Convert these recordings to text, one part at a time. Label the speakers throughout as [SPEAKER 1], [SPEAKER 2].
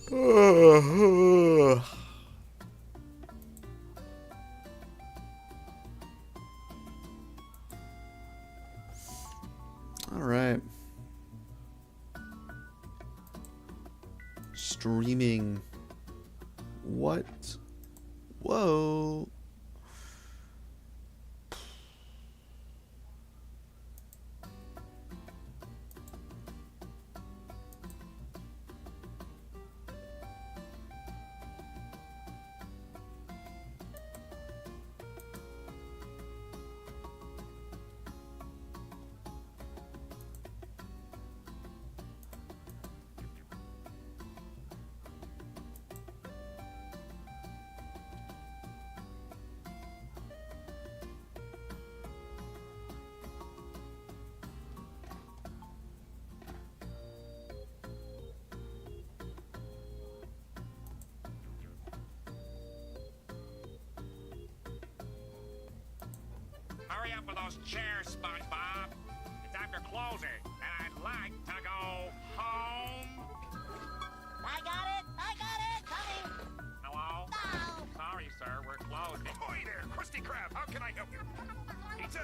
[SPEAKER 1] All right. Streaming. What? Whoa.
[SPEAKER 2] Hurry up with those chairs, SpongeBob. It's after closing, and I'd like to go home.
[SPEAKER 3] I got it, coming.
[SPEAKER 2] Hello?
[SPEAKER 3] No.
[SPEAKER 2] Sorry, sir, we're closed.
[SPEAKER 4] Ahoy there, Krusty Krab. How can I help you? Pizza?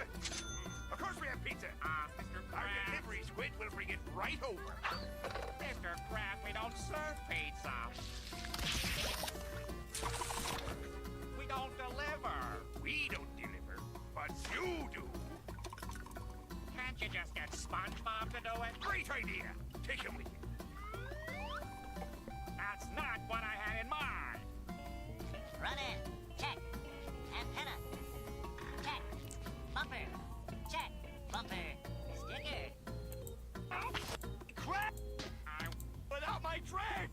[SPEAKER 4] Of course we have pizza.
[SPEAKER 2] Mr.
[SPEAKER 4] Our
[SPEAKER 2] Krabs.
[SPEAKER 4] delivery squid will bring it right over.
[SPEAKER 2] Mr. Krabs, we don't serve pizza. We don't deliver.
[SPEAKER 4] We don't deliver, but you do.
[SPEAKER 2] Can't you just get SpongeBob to do it?
[SPEAKER 4] Great idea. Take him with you.
[SPEAKER 2] That's not what I had in mind.
[SPEAKER 3] Run in. Check. Antenna. Check. Bumper. Check. Bumper. Sticker.
[SPEAKER 4] Crap! Without my drink!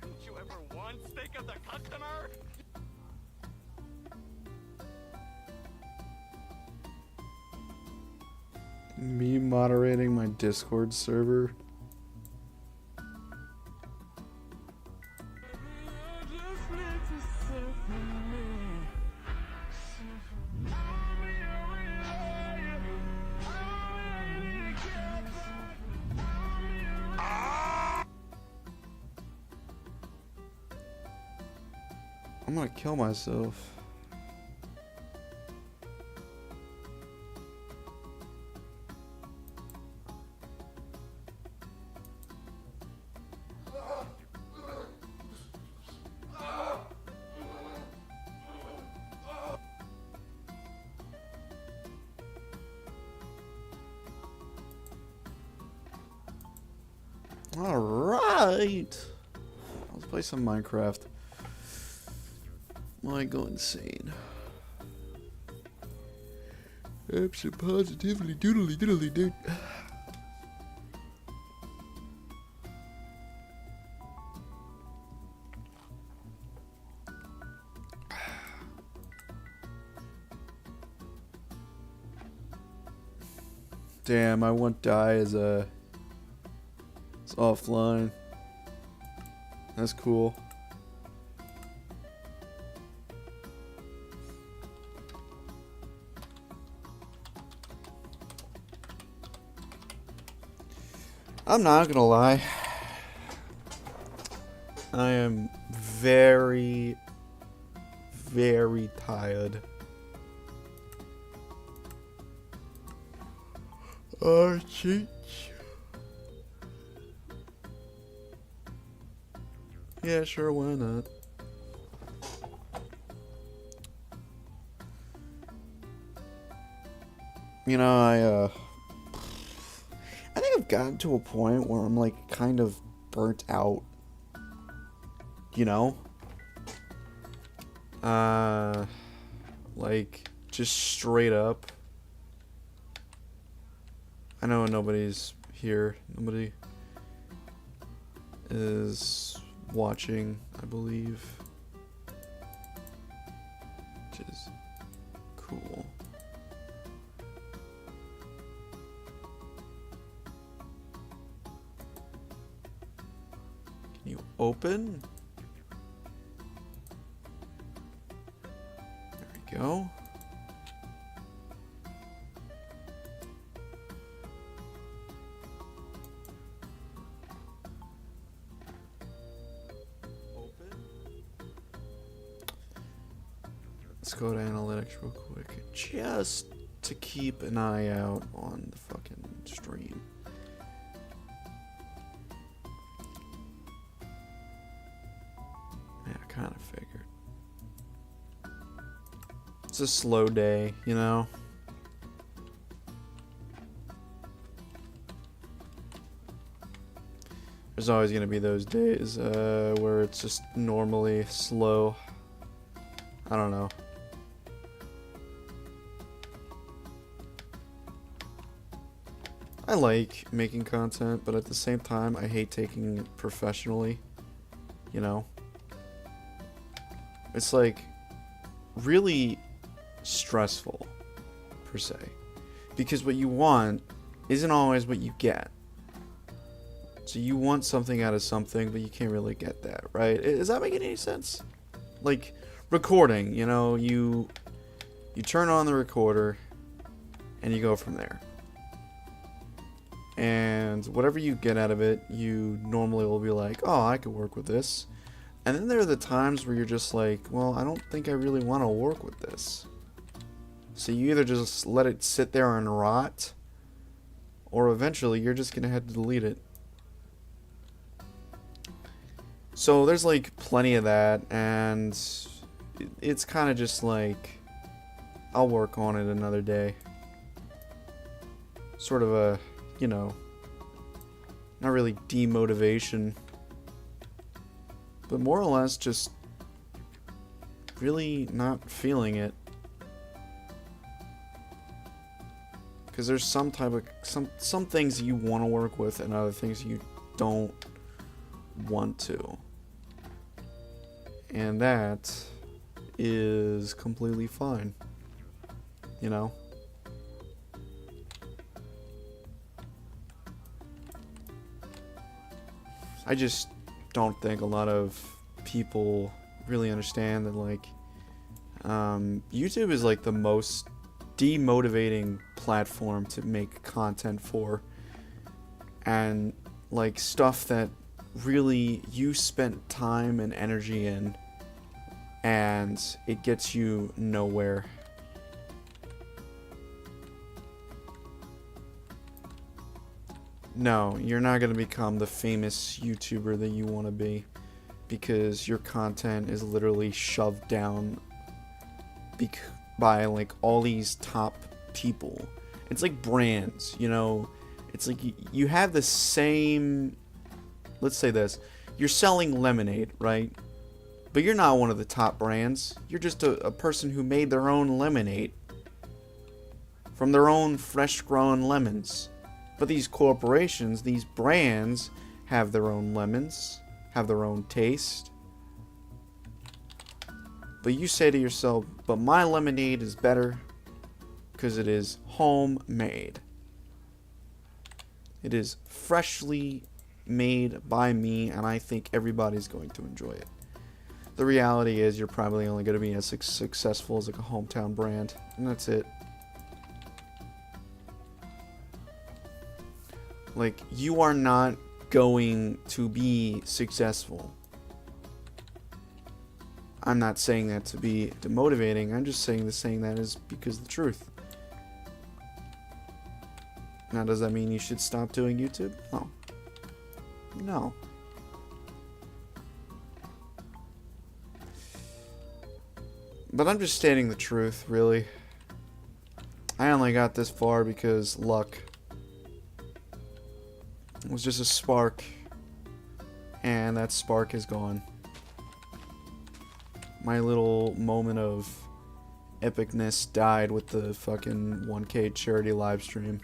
[SPEAKER 2] Didn't you ever once think of the customer?
[SPEAKER 1] Me moderating my Discord server. I'm gonna kill myself. All right, let's play some Minecraft. Might go insane. Positively doodly doodly dude. Damn, I won't die as a. It's offline. That's cool. I'm not gonna lie. I am very, very tired. Oh, shit. Yeah, sure, why not? You know, I think I've gotten to a point where I'm like kind of burnt out. You know? Like just straight up. I know nobody's here. Nobody is watching, I believe. Which is cool. Can you open? There we go. Let's go to analytics real quick, just to keep an eye out on the fucking stream. Yeah, I kind of figured. It's a slow day, you know? There's always going to be those days where it's just normally slow. I don't know. I like making content, but at the same time, I hate taking it professionally. You know? It's like really stressful, per se. Because what you want isn't always what you get. So you want something out of something, but you can't really get that, right? Is that making any sense? Like, recording, you know, you turn on the recorder, and you go from there. And whatever you get out of it, you normally will be like, oh, I could work with this. And then there are the times where you're just like, well, I don't think I really want to work with this. So you either just let it sit there and rot, or eventually you're just going to have to delete it. So there's like plenty of that, and it's kind of just like, I'll work on it another day. Sort of a, you know, not really demotivation, but more or less just really not feeling it. Because there's some type of, some things you want to work with and other things you don't want to. And that is completely fine. You know? I just don't think a lot of people really understand that, like, YouTube is like the most demotivating platform to make content for, and like stuff that really you spent time and energy in, and it gets you nowhere. No, you're not going to become the famous YouTuber that you want to be, because your content is literally shoved down by like all these top people. It's like brands, you know? It's like you have the same, let's say this, you're selling lemonade, right? But you're not one of the top brands. You're just a person who made their own lemonade from their own fresh grown lemons. But these corporations, these brands, have their own lemons, have their own taste. But you say to yourself, but my lemonade is better because it is homemade. It is freshly made by me, and I think everybody's going to enjoy it. The reality is you're probably only going to be as successful as like a hometown brand, and that's it. Like, you are not going to be successful. I'm not saying that to be demotivating. I'm just saying that is because of the truth. Now, does that mean you should stop doing YouTube? No. No. But I'm just stating the truth, really. I only got this far because luck. It was just a spark, and that spark is gone. My little moment of epicness died with the fucking 1K charity live stream.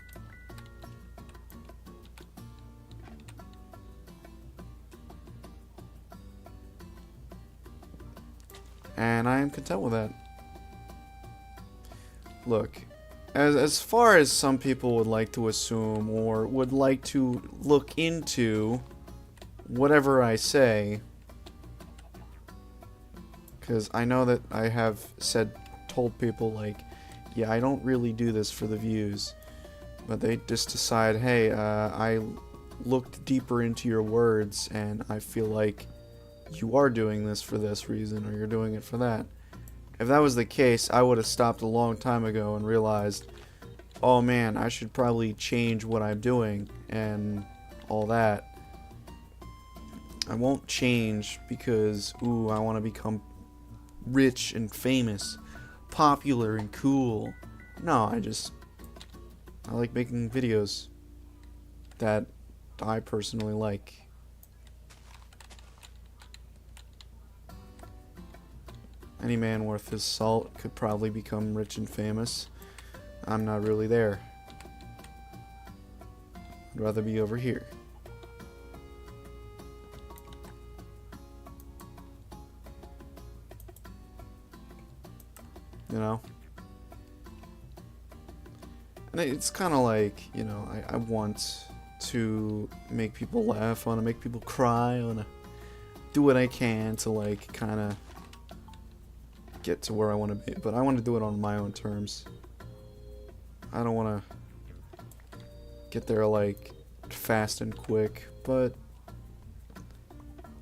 [SPEAKER 1] And I am content with that. Look, as far as some people would like to assume or would like to look into whatever I say, because I know that I have told people like, yeah, I don't really do this for the views, but they just decide, hey, I looked deeper into your words and I feel like you are doing this for this reason or you're doing it for that. if that was the case, I would have stopped a long time ago and realized, oh man, I should probably change what I'm doing and all that. I won't change because, ooh, I want to become rich and famous, popular and cool. No, I like making videos that I personally like. Any man worth his salt could probably become rich and famous. I'm not really there. I'd rather be over here. You know? And it's kind of like, you know, I want to make people laugh, I want to make people cry, I want to do what I can to, like, kind of get to where I want to be. But I want to do it on my own terms. I don't want to get there, like, fast and quick, but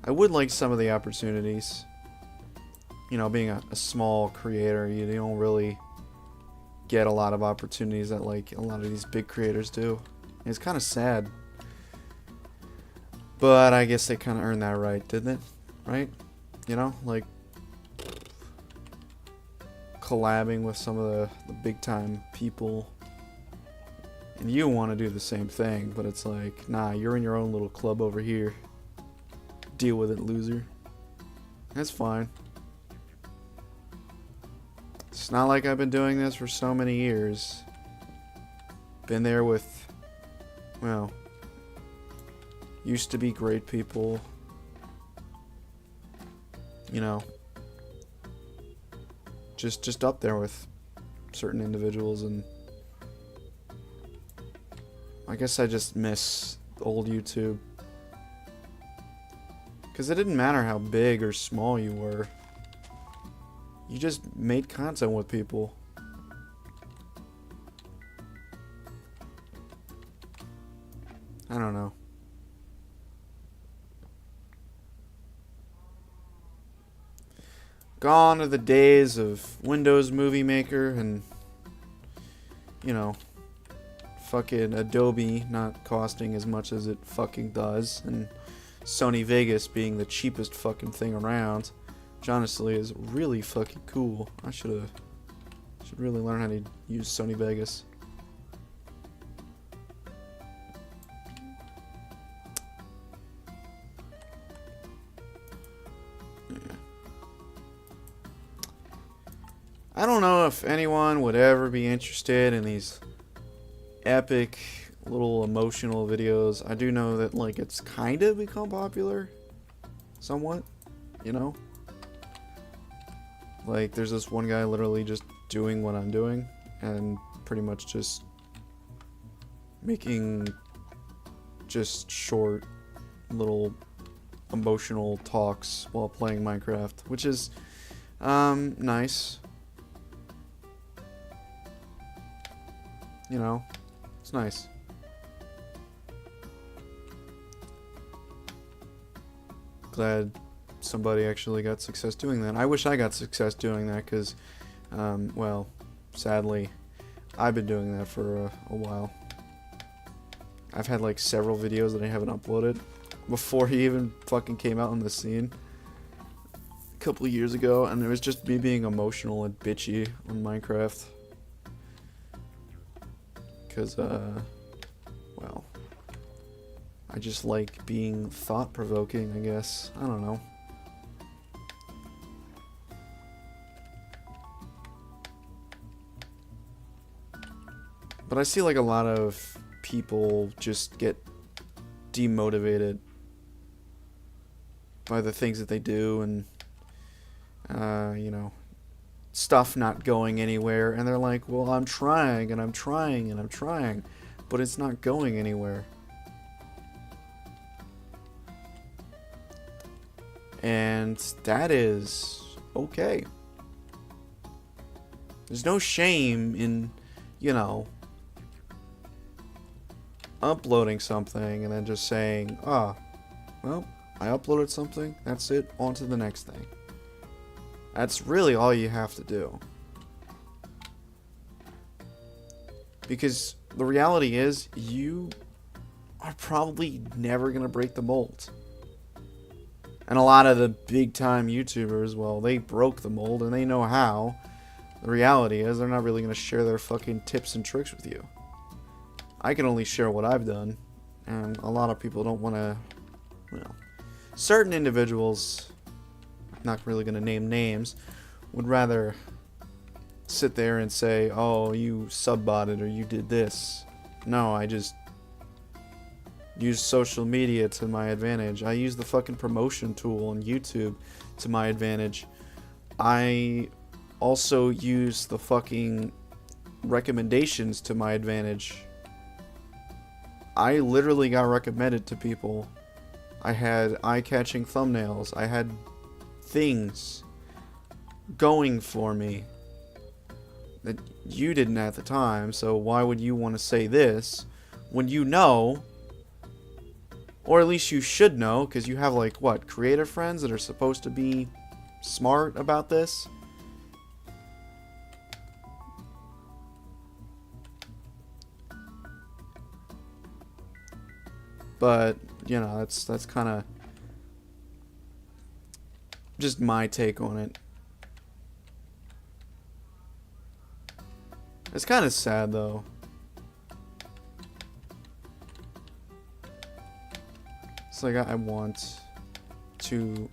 [SPEAKER 1] I would like some of the opportunities. You know, being a small creator, you don't really get a lot of opportunities that, like, a lot of these big creators do. And it's kind of sad. But I guess they kind of earned that right, didn't it? Right? You know, like, collabing with some of the big time people. And you want to do the same thing, but it's like, nah, you're in your own little club over here. Deal with it, loser. That's fine. It's not like I've been doing this for so many years. Been there with, well, used to be great people. You know, just up there with certain individuals, and I guess I just miss old YouTube. Because it didn't matter how big or small you were. You just made content with people. I don't know. Gone are the days of Windows Movie Maker and, you know, fucking Adobe not costing as much as it fucking does, and Sony Vegas being the cheapest fucking thing around, which honestly is really fucking cool. I should really learn how to use Sony Vegas. I don't know if anyone would ever be interested in these epic little emotional videos. I do know that, like, it's kind of become popular somewhat, you know? Like, there's this one guy literally just doing what I'm doing and pretty much just making just short little emotional talks while playing Minecraft, which is nice. You know, it's nice. Glad somebody actually got success doing that. I wish I got success doing that because, well, sadly, I've been doing that for a while. I've had like several videos that I haven't uploaded before he even fucking came out on the scene a couple of years ago, and it was just me being emotional and bitchy on Minecraft. Because, well, I just like being thought-provoking, I guess. I don't know. But I see like a lot of people just get demotivated by the things that they do, and, you know, stuff not going anywhere, and they're like, well, I'm trying and I'm trying and I'm trying, but it's not going anywhere. And that is okay. There's no shame in, you know, uploading something and then just saying, well, I uploaded something, that's it, on to the next thing. That's really all you have to do. Because the reality is, you are probably never going to break the mold. And a lot of the big time YouTubers, well, they broke the mold and they know how. The reality is, they're not really going to share their fucking tips and tricks with you. I can only share what I've done. And a lot of people don't want to, well, certain individuals, I'm not really going to name names, would rather sit there and say, oh, you subbotted or you did this. No, I just use social media to my advantage. I use the fucking promotion tool on YouTube to my advantage. I also use the fucking recommendations to my advantage. I literally got recommended to people. I had eye-catching thumbnails. I had things going for me that you didn't at the time, so why would you want to say this when you know, or at least you should know, because you have like, what, creative friends that are supposed to be smart about this? But, you know, that's kind of just my take on it. It's kind of sad, though. It's like I want to...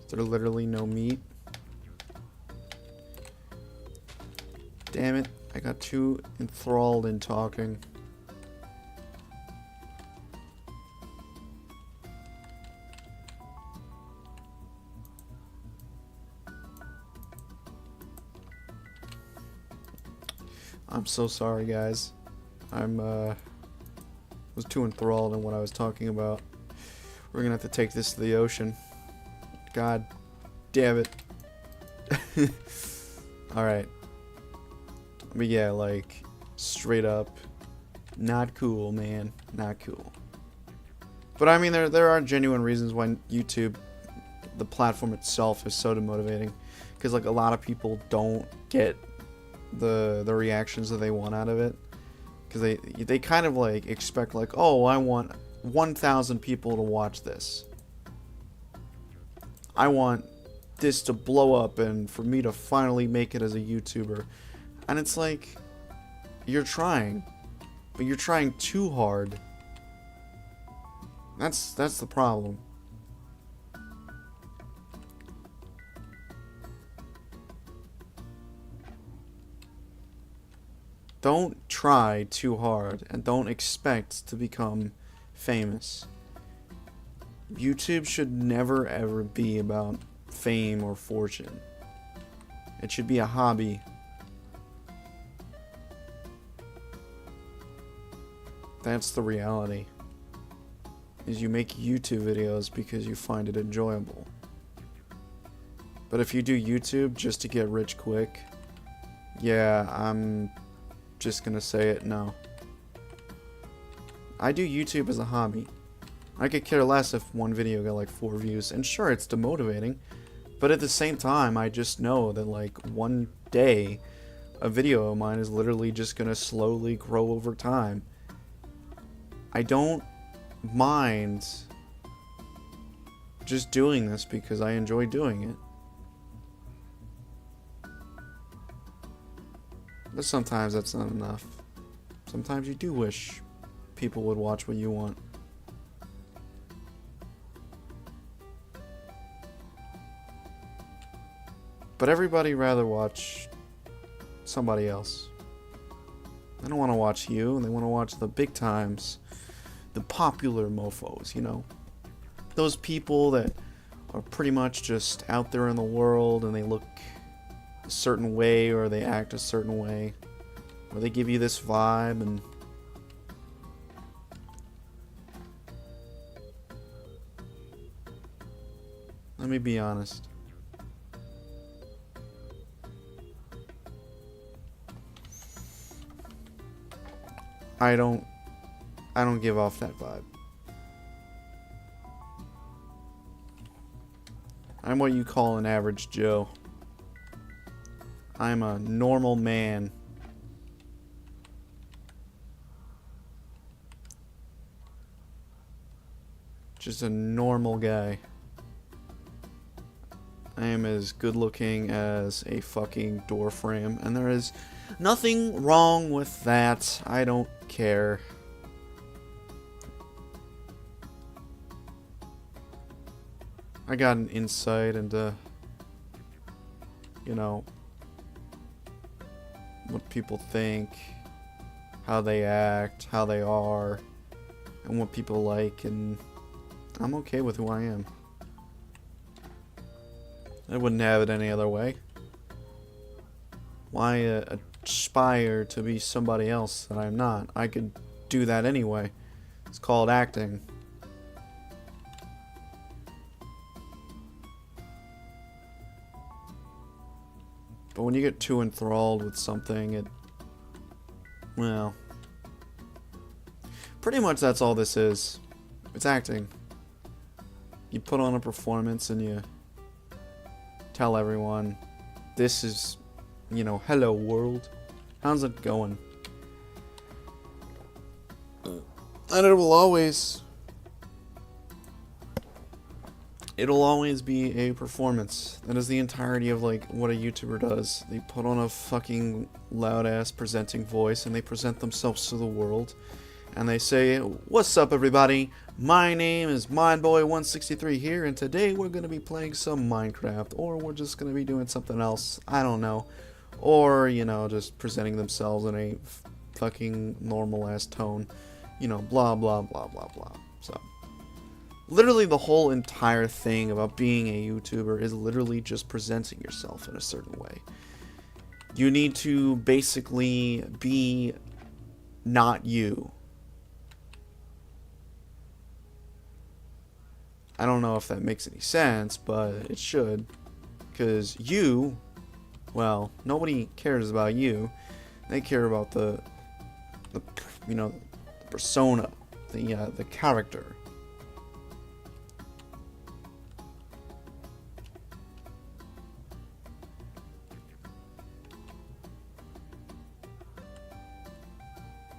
[SPEAKER 1] Is there literally no meat? Damn it, I got too enthralled in talking. I'm so sorry, guys. Was too enthralled in what I was talking about. We're gonna have to take this to the ocean. God damn it. Alright. But yeah, like, straight up, not cool, man. Not cool. But I mean, there are genuine reasons why YouTube, the platform itself, is so demotivating. Because, like, a lot of people don't get the reactions that they want out of it. Because they kind of, like, expect, like, oh, I want 1,000 people to watch this. I want this to blow up and for me to finally make it as a YouTuber. And it's like, you're trying, but you're trying too hard. That's the problem. Don't try too hard and don't expect to become famous. YouTube should never ever be about fame or fortune. It should be a hobby. That's the reality. Is you make YouTube videos because you find it enjoyable. But if you do YouTube just to get rich quick, yeah, I'm just gonna say it, no. I do YouTube as a hobby. I could care less if one video got like 4 views, and sure, it's demotivating, but at the same time, I just know that like one day, a video of mine is literally just gonna slowly grow over time. I don't mind just doing this because I enjoy doing it. But sometimes that's not enough. Sometimes you do wish people would watch what you want. But everybody rather watch somebody else. They don't want to watch you, they want to watch the big times, the popular mofos, you know? Those people that are pretty much just out there in the world and they look a certain way or they act a certain way. where they give you this vibe, and let me be honest. I don't give off that vibe. I'm what you call an average Joe. I'm a normal man. Just a normal guy. I am as good looking as a fucking door frame, and there is nothing wrong with that. I don't care. I got an insight into, you know, what people think, how they act, how they are, and what people like, and I'm okay with who I am. I wouldn't have it any other way. Why aspire to be somebody else that I'm not? I could do that anyway. It's called acting. But when you get too enthralled with something, well, pretty much that's all this is. It's acting. You put on a performance and you tell everyone, this is, hello world. How's it going? And it'll always be a performance. That is the entirety of what a YouTuber does. They put on a fucking loud ass presenting voice and they present themselves to the world. And they say, what's up everybody? My name is MindBoy163 here, and today we're going to be playing some Minecraft, or we're just going to be doing something else, I don't know. Or, just presenting themselves in a fucking normal ass tone. Blah blah blah blah blah. So, literally the whole entire thing about being a YouTuber is literally just presenting yourself in a certain way. You need to basically be not you. I don't know if that makes any sense, but it should. Because you, well, nobody cares about you. They care about the persona, the character.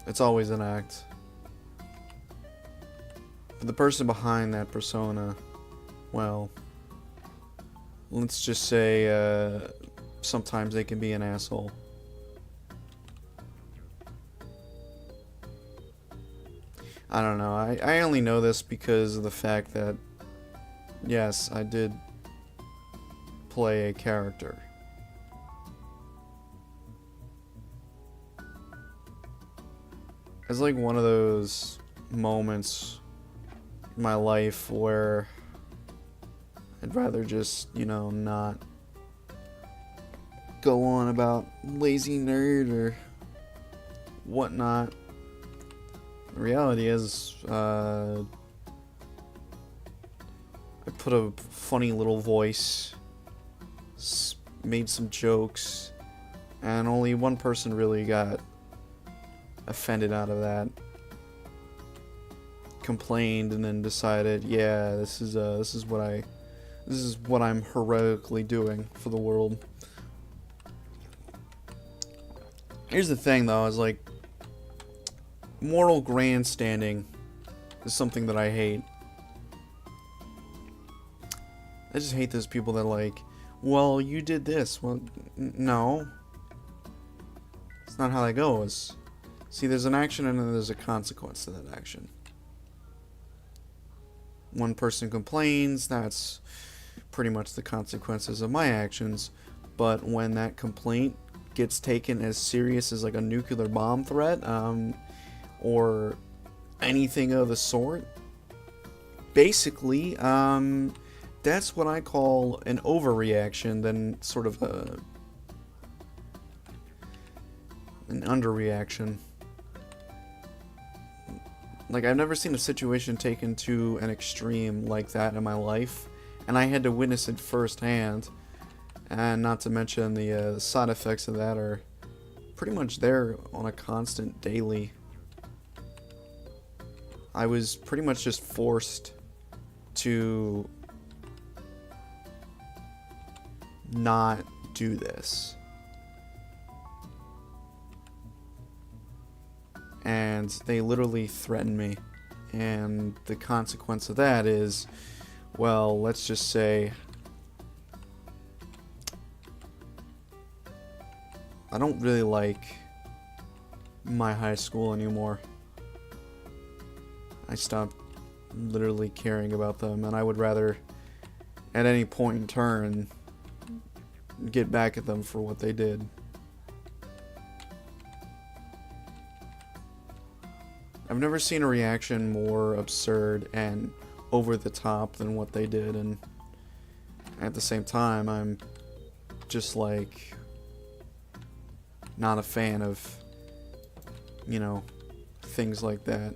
[SPEAKER 1] It's always an act. But the person behind that persona, well, let's just say sometimes they can be an asshole. I don't know. I only know this because of the fact that, yes, I did play a character. It's like one of those moments in my life where I'd rather just, not go on about lazy nerd or whatnot. The reality is, I put a funny little voice, made some jokes, and only one person really got offended out of that. Complained and then decided, yeah, this is what I'm heroically doing for the world. Here's the thing though, is moral grandstanding is something that I hate. I just hate those people that well, you did this. Well, no. It's not how that goes. See, there's an action and then there's a consequence to that action. One person complains, that's pretty much the consequences of my actions. But when that complaint gets taken as serious as a nuclear bomb threat, or anything of the sort, basically, that's what I call an overreaction, then sort of a, an underreaction. Like, I've never seen a situation taken to an extreme like that in my life, and I had to witness it firsthand. And not to mention the side effects of that are pretty much there on a constant daily. I was pretty much just forced to not do this. And they literally threatened me. And the consequence of that is, well, let's just say I don't really like my high school anymore. I stopped literally caring about them, and I would rather, at any point in turn, get back at them for what they did. I've never seen a reaction more absurd and over the top than what they did, and at the same time, I'm just like not a fan of, you know, things like that.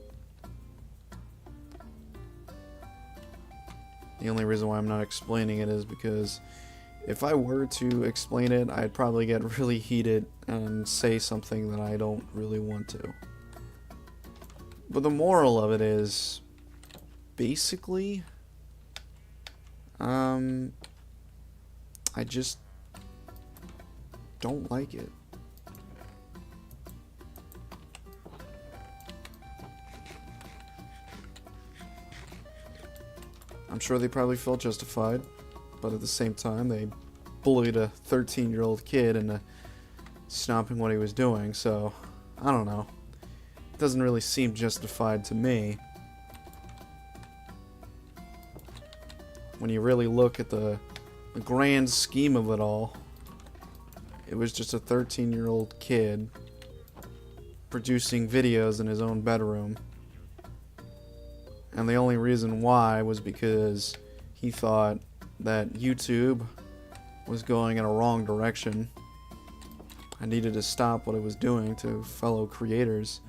[SPEAKER 1] The only reason why I'm not explaining it is because if I were to explain it, I'd probably get really heated and say something that I don't really want to. But the moral of it is, basically, I just don't like it. I'm sure they probably felt justified, but at the same time, they bullied a 13-year-old kid into stopping what he was doing, so I don't know. It doesn't really seem justified to me. When you really look at the grand scheme of it all, it was just a 13-year-old kid producing videos in his own bedroom. And the only reason why was because he thought that YouTube was going in a wrong direction. I needed to stop what it was doing to fellow creators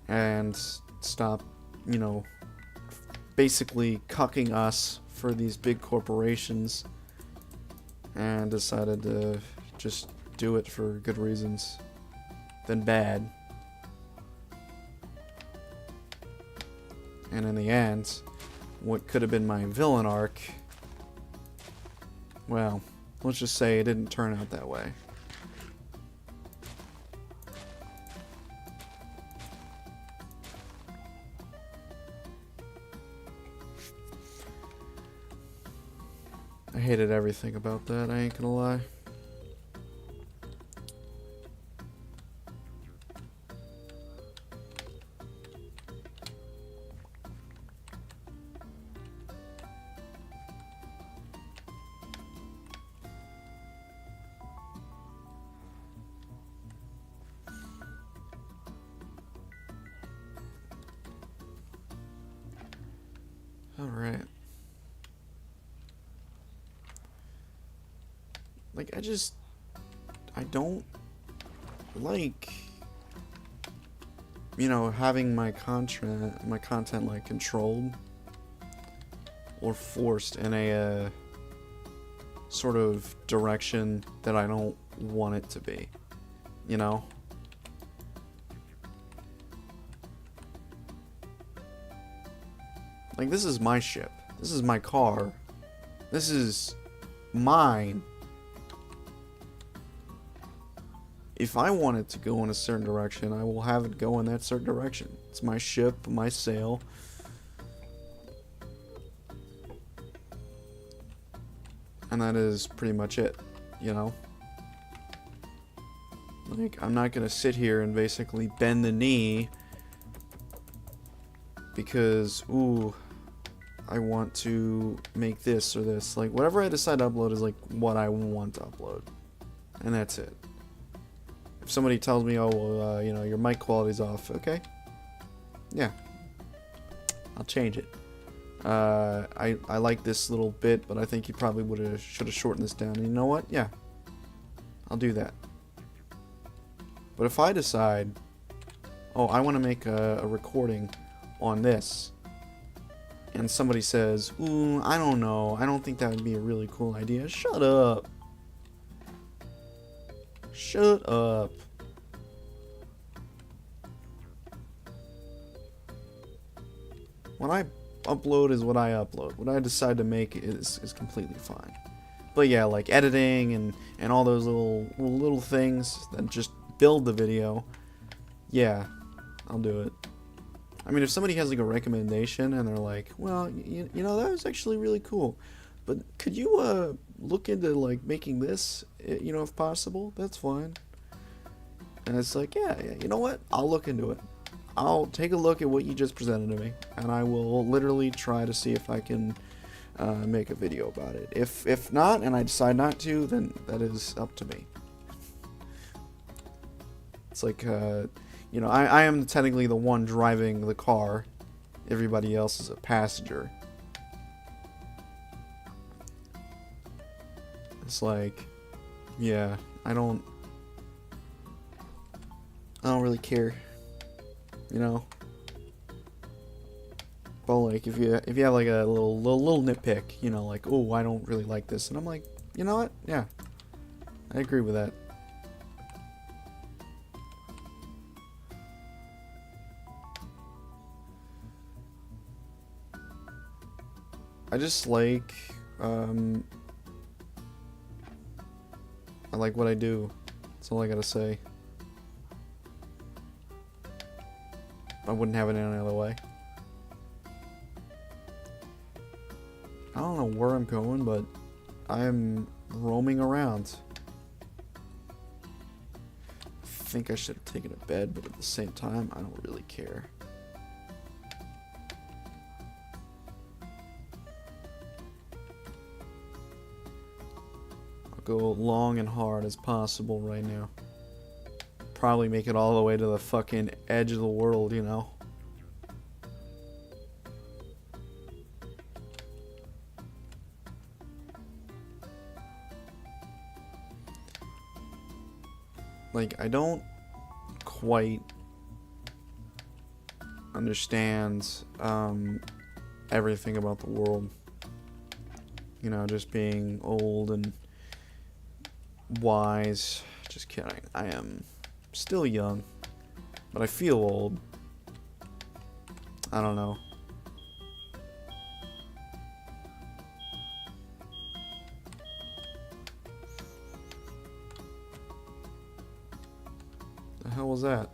[SPEAKER 1] and stop, you know, basically cucking us for these big corporations, and decided to just do it for good reasons than bad. And in the end, what could have been my villain arc, well, let's just say it didn't turn out that way. I hated everything about that, I ain't gonna lie. Alright. Like, I don't like, you know, having my content like controlled or forced in a sort of direction that I don't want it to be, you know? Like, this is my ship. This is my car. This is mine. If I want it to go in a certain direction, I will have it go in that certain direction. It's my ship, my sail. And that is pretty much it, you know? Like, I'm not gonna sit here and basically bend the knee because, ooh, I want to make this or this. Like, whatever I decide to upload is like what I want to upload. And that's it. If somebody tells me, oh, well, you know, your mic quality's off, okay? Yeah. I'll change it. I like this little bit, but I think you probably should have shortened this down. And you know what? Yeah. I'll do that. But if I decide, oh, I want to make a recording on this, and somebody says, ooh, I don't know, I don't think that would be a really cool idea. Shut up. Shut up. What I upload is what I upload. What I decide to make is completely fine. But yeah, like editing and all those little things that just build the video, yeah, I'll do it. I mean, if somebody has like a recommendation and they're like, well, you know, that was actually really cool, but could you look into like making this, you know, if possible, that's fine. And it's like, yeah, you know what, I'll look into it. I'll take a look at what you just presented to me, and I will literally try to see if I can make a video about it. If not, and I decide not to, then that is up to me. It's like, you know, I am technically the one driving the car. Everybody else is a passenger. It's like, yeah, I don't really care. You know, but like if you have like a little nitpick, you know, like, oh, I don't really like this, and I'm like, you know what? Yeah, I agree with that. I just like I like what I do. That's all I gotta say. I wouldn't have it any other way. I don't know where I'm going, but I am roaming around. I think I should have taken a bed, but at the same time, I don't really care. I'll go long and hard as possible right now. Probably make it all the way to the fucking edge of the world, you know. Like, I don't quite understand everything about the world. You know, just being old and wise. Just kidding. I am still young, but I feel old. I don't know. The hell was that?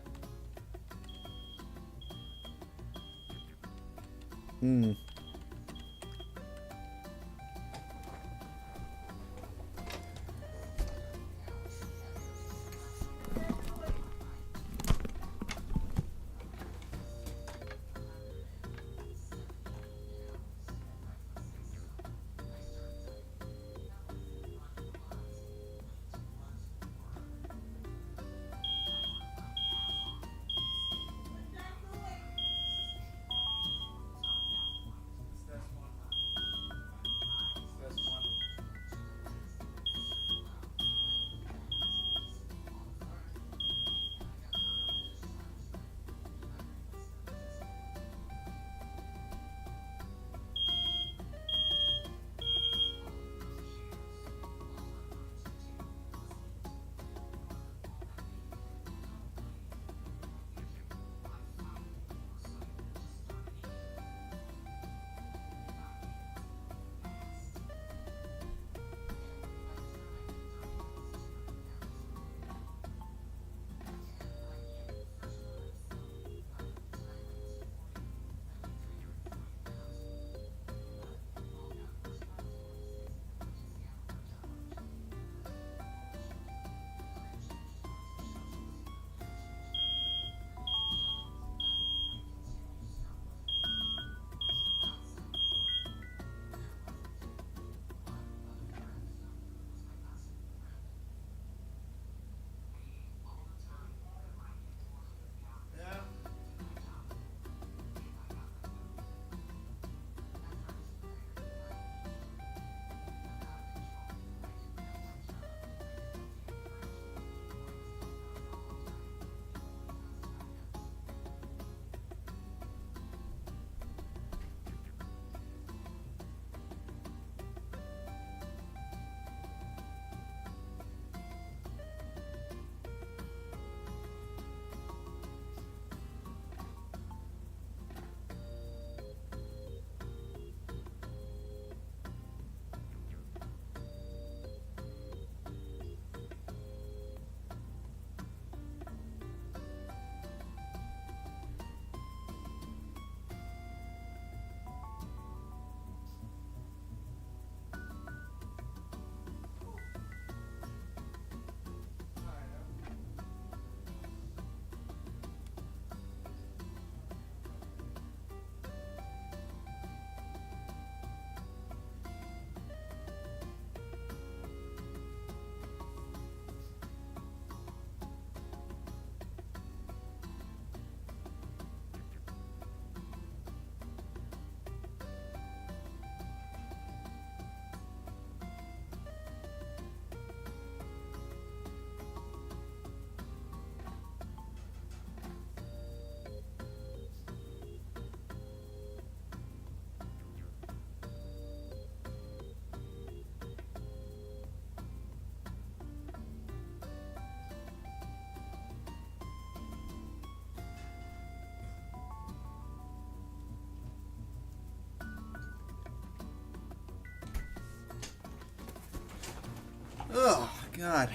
[SPEAKER 1] Oh, God.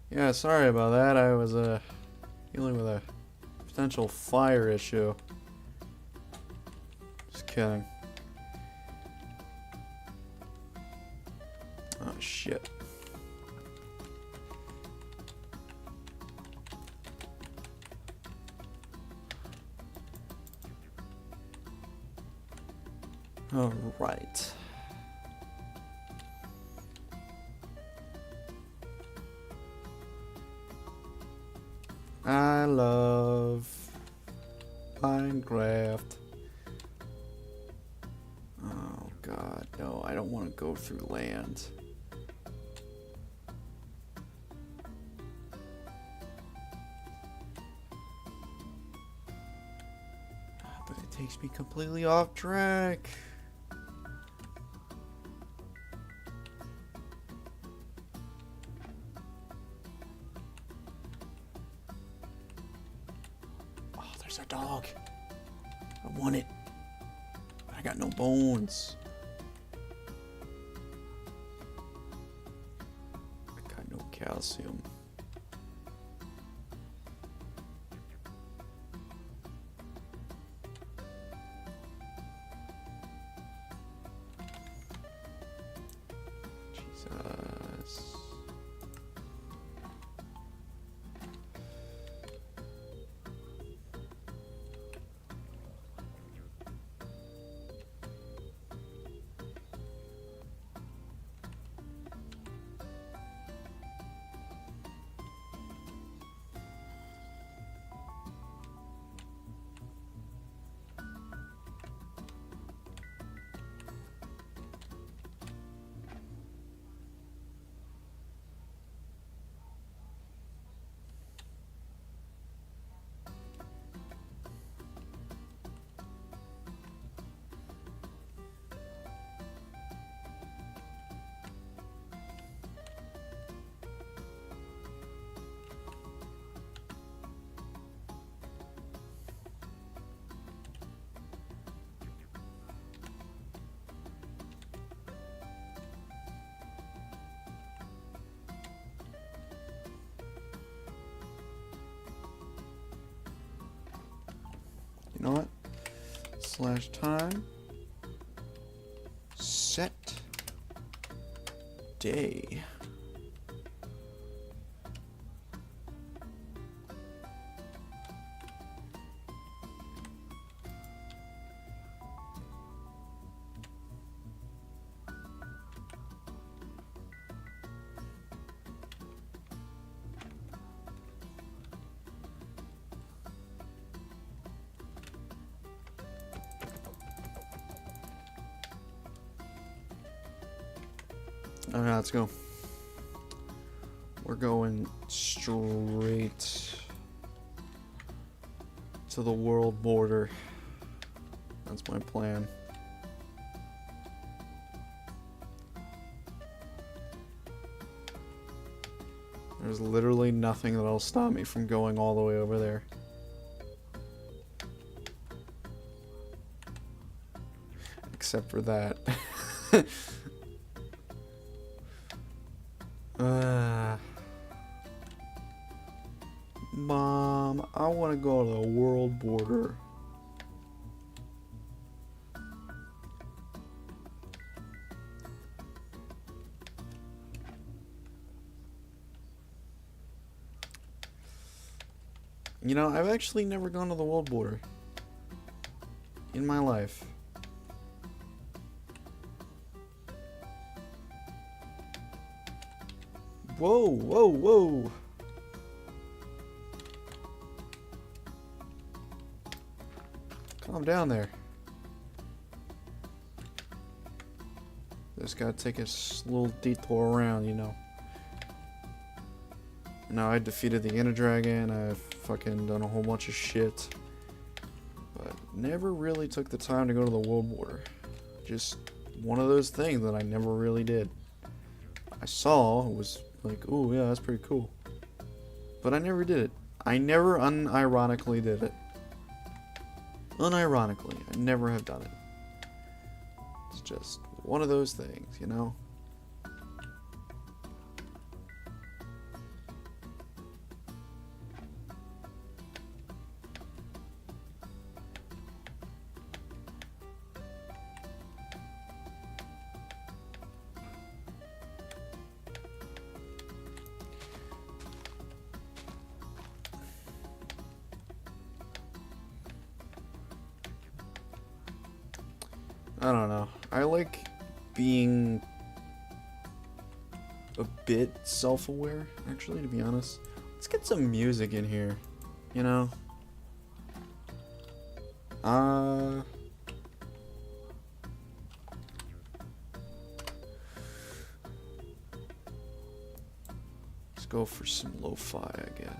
[SPEAKER 1] Yeah, sorry about that. I was dealing with a potential fire issue. Just kidding. Oh, shit. All right. I love Minecraft. Oh God, no, I don't want to go through land. But it takes me completely off track. There's a dog. I want it. But I got no bones. I got no calcium. Jesus. You know what? /time. Set. Day. Alright, let's go. We're going straight to the world border. That's my plan. There's literally nothing that'll stop me from going all the way over there. Except for that. Mom, I want to go to the world border. You know, I've actually never gone to the world border in my life. Whoa, whoa, whoa. Calm down there. Just gotta take a little detour around, you know. Now I defeated the Ender Dragon, I've fucking done a whole bunch of shit. But never really took the time to go to the world border. Just one of those things that I never really did. I saw, it was like, oh yeah, that's pretty cool. But I never did it. I never unironically did it. Unironically, I never have done it. It's just one of those things, you know? I don't know. I like being a bit self-aware, actually, to be honest. Let's get some music in here, you know? Let's go for some lo-fi, I guess.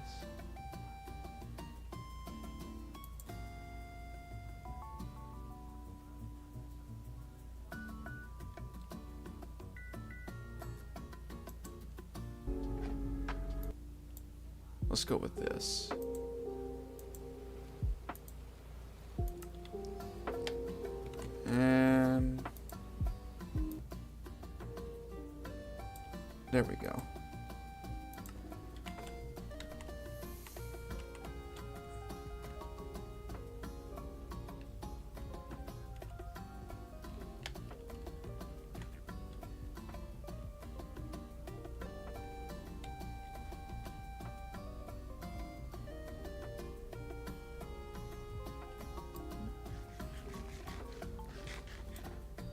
[SPEAKER 1] Let's go with this. And there we go.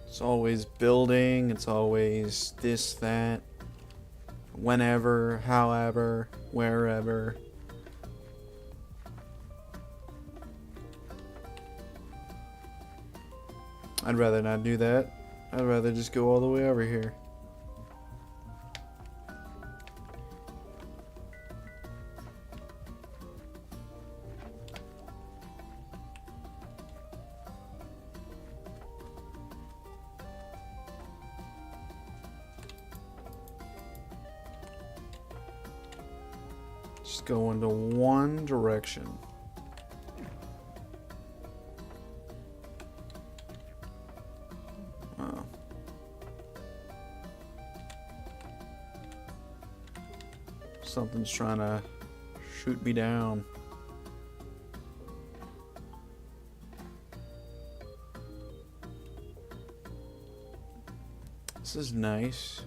[SPEAKER 1] It's always building, it's always this, that, whenever, however, wherever. I'd rather not do that. I'd rather just go all the way over here. Just go into one direction. Wow. Something's trying to shoot me down. This is nice.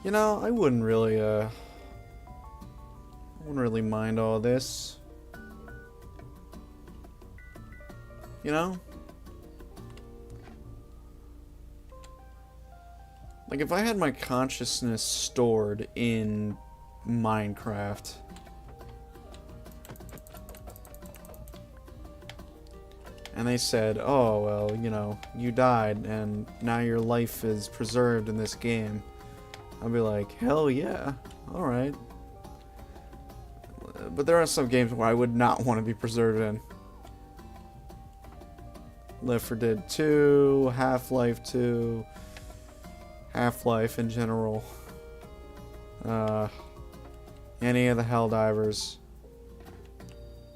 [SPEAKER 1] You know, I wouldn't really mind all this. You know? Like, if I had my consciousness stored in Minecraft, and they said, oh, well, you know, you died, and now your life is preserved in this game, I'd be like, hell yeah, alright. But there are some games where I would not want to be preserved in. Left 4 Dead 2, Half-Life 2, Half-Life in general. Any of the Helldivers.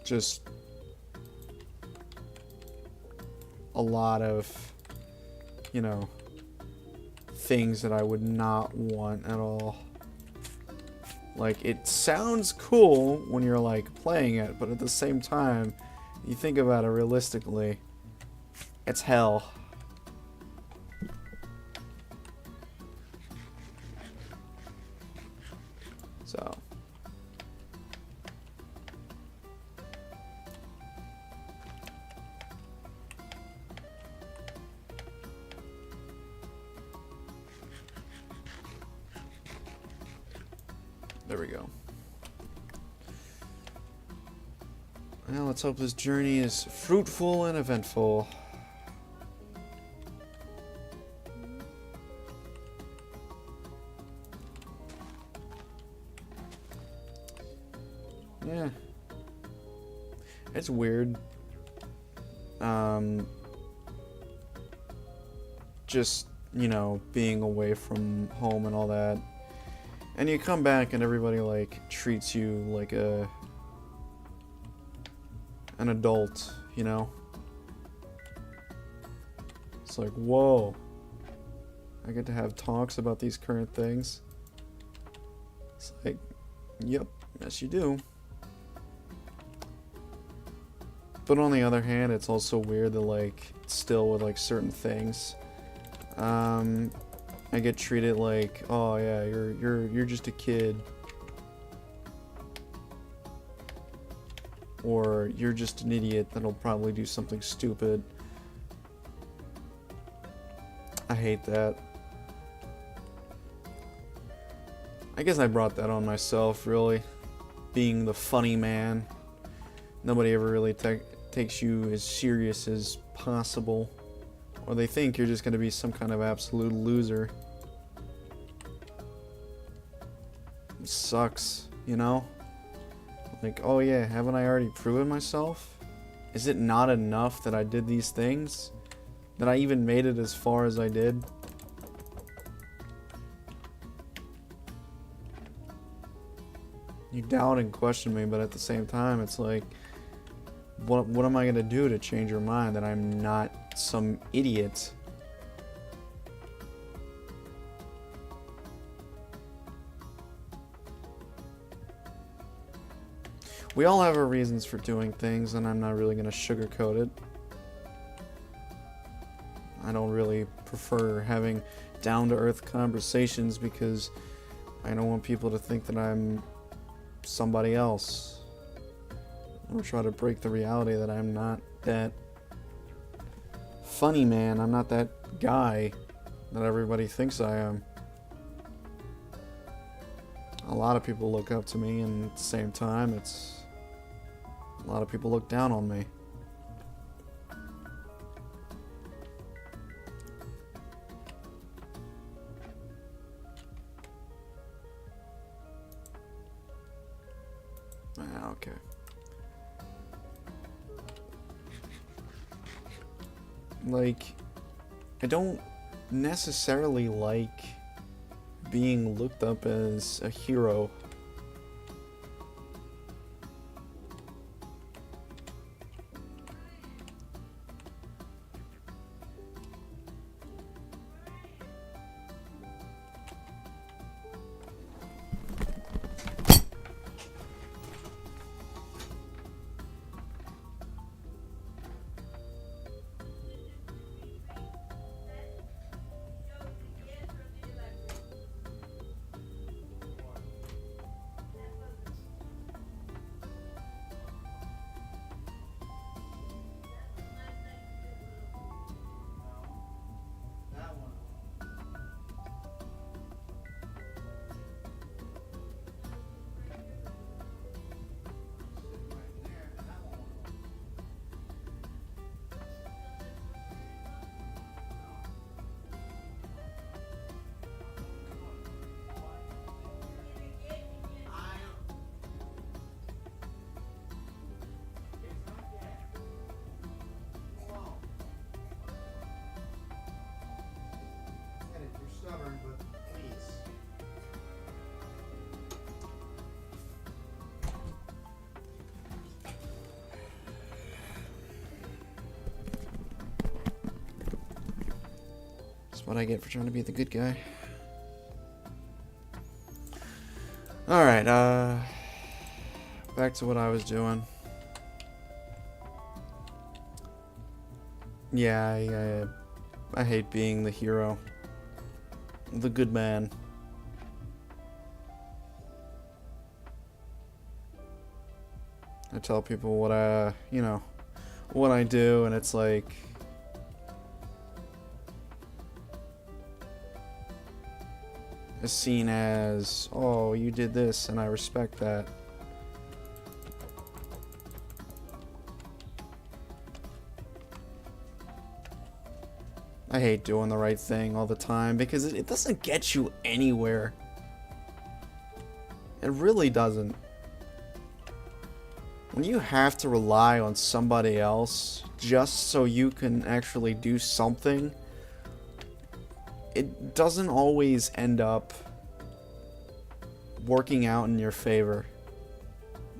[SPEAKER 1] Just a lot of, you know, things that I would not want at all. Like, it sounds cool when you're like playing it, but at the same time, you think about it realistically, it's hell. So there we go. Well, let's hope this journey is fruitful and eventful. Yeah. It's weird. Just, you know, being away from home and all that. And you come back and everybody, like, treats you like a an adult, you know? It's like, whoa. I get to have talks about these current things. It's like, yep, yes you do. But on the other hand, it's also weird that, like, still with, like, certain things, I get treated like, oh yeah, you're just a kid. Or you're just an idiot that'll probably do something stupid. I hate that. I guess I brought that on myself, really. Being the funny man. Nobody ever really takes you as serious as possible. Or they think you're just going to be some kind of absolute loser. It sucks, you know? Like, oh yeah, haven't I already proven myself? Is it not enough that I did these things? That I even made it as far as I did? You doubt and question me, but at the same time, it's like, what am I gonna do to change your mind that I'm not some idiot? We all have our reasons for doing things, and I'm not really gonna sugarcoat it. I don't really prefer having down-to-earth conversations because I don't want people to think that I'm somebody else, or try to break the reality that I'm not that funny man. I'm not that guy that everybody thinks I am. A lot of people look up to me, and at the same time, a lot of people look down on me. Okay. Like, I don't necessarily like being looked up as a hero. That's what I get for trying to be the good guy. Alright, back to what I was doing. Yeah, I hate being the hero. The good man. I tell people what what I do, and it's like, is seen as, oh, you did this, and I respect that. I hate doing the right thing all the time because it doesn't get you anywhere. It really doesn't. When you have to rely on somebody else just so you can actually do something, it doesn't always end up working out in your favor.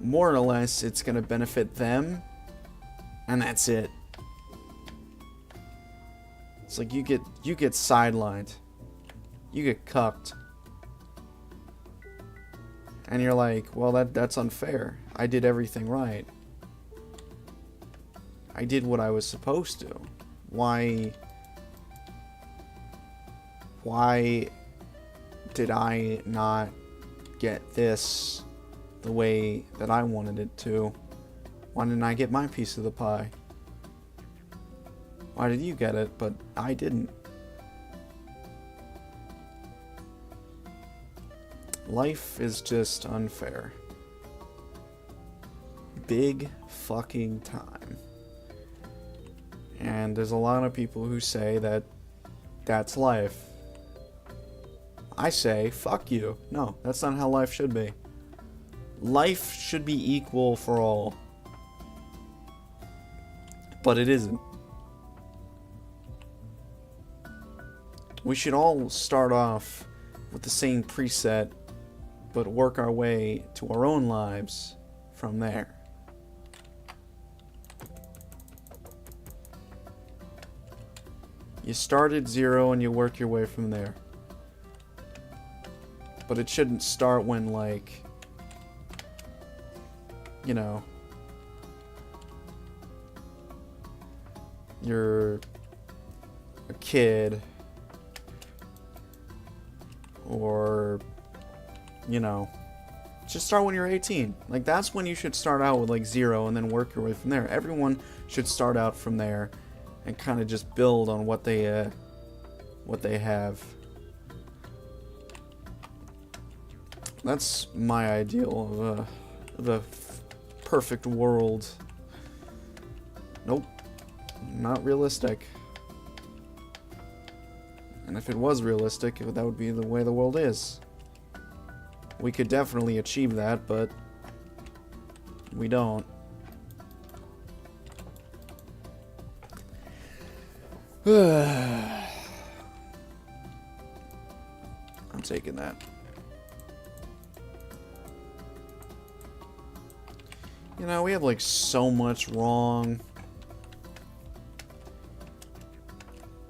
[SPEAKER 1] More or less, it's going to benefit them And that's it. It's like you get sidelined. You get cucked. And you're like, well, that's unfair. I did everything right. I did what I was supposed to. Why did I not get this the way that I wanted it to? Why didn't I get my piece of the pie? Why did you get it, but I didn't? Life is just unfair. Big fucking time. And there's a lot of people who say that that's life. I say, fuck you. No, that's not how life should be. Life should be equal for all. But it isn't. We should all start off with the same preset, but work our way to our own lives from there. You start at 0 and you work your way from there. But it shouldn't start when, like, you know, you're a kid, or, you know, just start when you're 18. Like, that's when you should start out with, like, 0 and then work your way from there. Everyone should start out from there and kind of just build on what they have. That's my ideal of a perfect world. Nope. Not realistic. And if it was realistic, that would be the way the world is. We could definitely achieve that, but we don't. I'm taking that. You know, we have like so much wrong.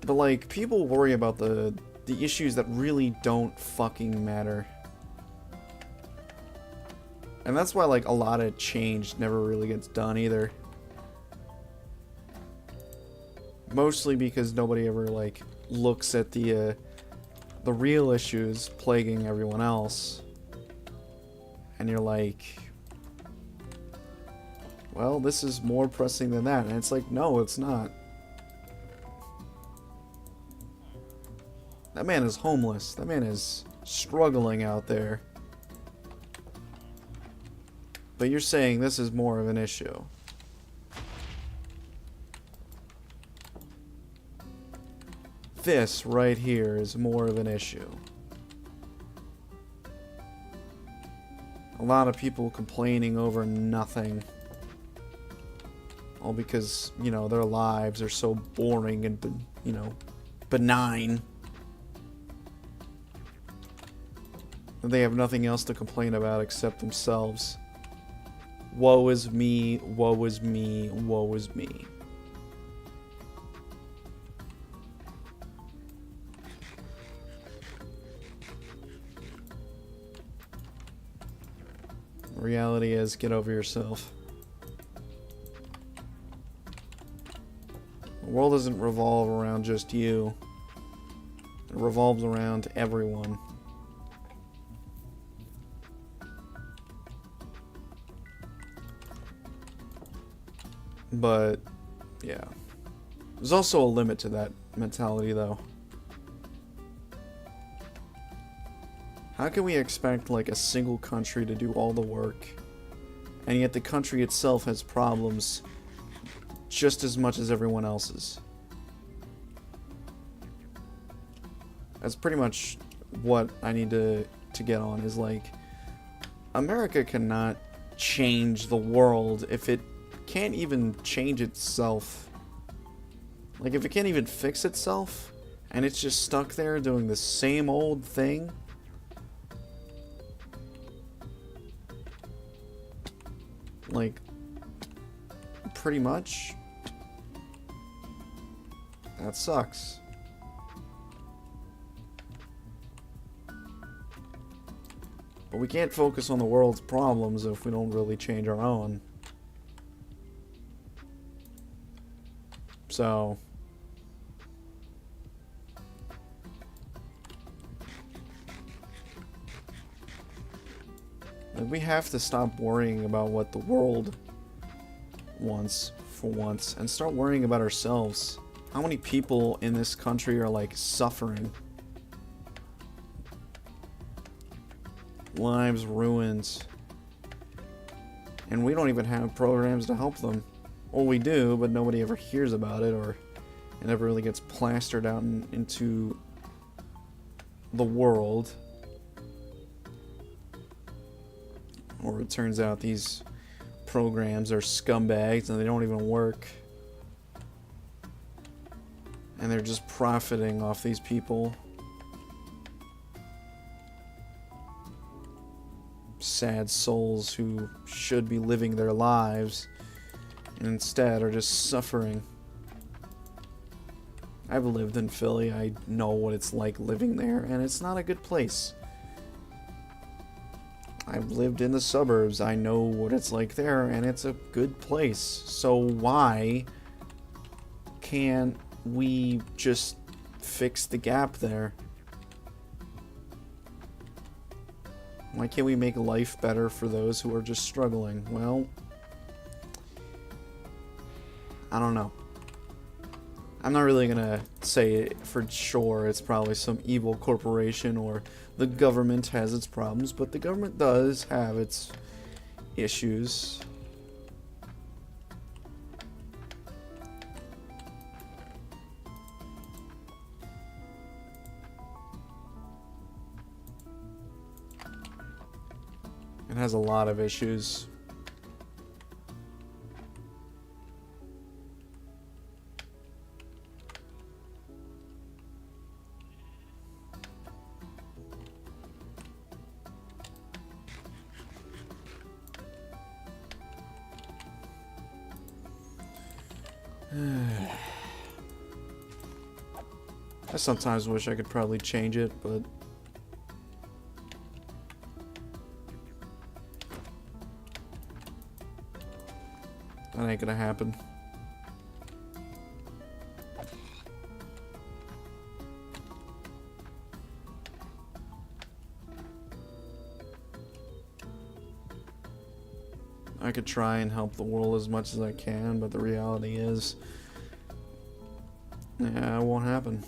[SPEAKER 1] But like, people worry about the issues that really don't fucking matter. And that's why like a lot of change never really gets done either. Mostly because nobody ever like looks at the real issues plaguing everyone else. And you're like, well, this is more pressing than that. And it's like, no, it's not. That man is homeless. That man is struggling out there. But you're saying this is more of an issue. This right here is more of an issue. A lot of people complaining over nothing. All because, you know, their lives are so boring and, you know, benign. They have nothing else to complain about except themselves. Woe is me, woe is me, woe is me. Reality is, get over yourself. The world doesn't revolve around just you. It revolves around everyone. But, yeah. There's also a limit to that mentality, though. How can we expect, like, a single country to do all the work, and yet the country itself has problems just as much as everyone else's? That's pretty much what I need to get on, is, like, America cannot change the world if it can't even change itself. Like, if it can't even fix itself, and it's just stuck there doing the same old thing. Like, pretty much, That sucks. But we can't focus on the world's problems if we don't really change our own. So... we have to stop worrying about what the world wants for once and start worrying about ourselves. How many people in this country are like suffering? Lives ruined. And we don't even have programs to help them. Well, we do, but nobody ever hears about it, or it never really gets plastered out into the world. Or it turns out these programs are scumbags and they don't even work. And they're just profiting off these people. Sad souls who should be living their lives and instead are just suffering. I've lived in Philly. I know what it's like living there, and it's not a good place. I've lived in the suburbs. I know what it's like there, and it's a good place. So why can't we just fix the gap there? Why can't we make life better for those who are just struggling? Well, I don't know. I'm not really gonna say it for sure. It's probably some evil corporation or the government has its problems, but the government does have its issues. It has a lot of issues. I sometimes wish I could probably change it, but that ain't gonna happen. I could try and help the world as much as I can, but the reality is, yeah, it won't happen.